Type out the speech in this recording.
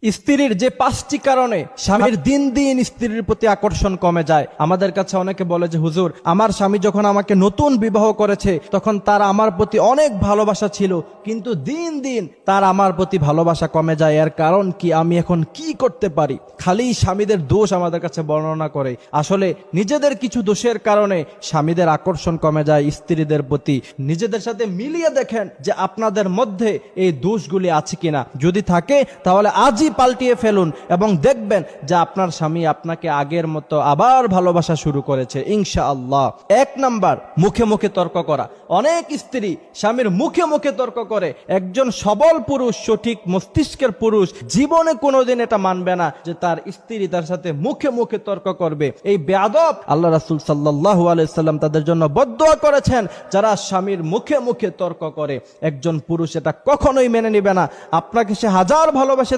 স্ত্রীর যে 5টি কারণে স্বামীর দিন দিন স্ত্রীর প্রতি আকর্ষণ কমে যায়। আমাদের কাছে অনেকে বলে যে হুজুর, আমার স্বামী যখন আমাকে নতুন বিবাহ করেছে তখন তার আমার প্রতি অনেক ভালোবাসা ছিল, কিন্তু দিন দিন তার আমার প্রতি ভালোবাসা কমে যায়। এর কারণ কি? আমি এখন কি করতে পারি? খালি স্বামীদের দোষ আমাদের কাছে বর্ণনা করে। আসলে নিজেদের কিছু দোষের কারণে স্বামীদের আকর্ষণ কমে যায় স্ত্রীদের প্রতি। নিজেদের সাথে মিলিয়ে দেখেন যে আপনাদের মধ্যে এই দোষগুলি আছে কিনা। যদি থাকে তাহলে আজই পাল্টিয়ে ফেলুন এবং দেখবেন যে আপনার স্বামী আপনাকে আগের মতো আবার ভালোবাসা শুরু করেছে ইনশাআল্লাহ। 1 নাম্বার, মুখে মুখে তর্ক করা। অনেক স্ত্রী স্বামীর মুখে মুখে তর্ক করে। একজন সবল পুরুষ, সঠিক মস্তিষ্কের পুরুষ জীবনে কোনোদিন এটা মানবে না যে তার স্ত্রী তার সাথে মুখে মুখে তর্ক করবে। এই বেয়াদব আল্লাহ রাসূল সাল্লাল্লাহু আলাইহি সাল্লাম তাদের জন্য বদদোয়া করেছেন যারা স্বামীর মুখে মুখে তর্ক করে। একজন পুরুষ এটা কখনোই মেনে নেবে না। আপনাকে সে হাজার ভালোবাসে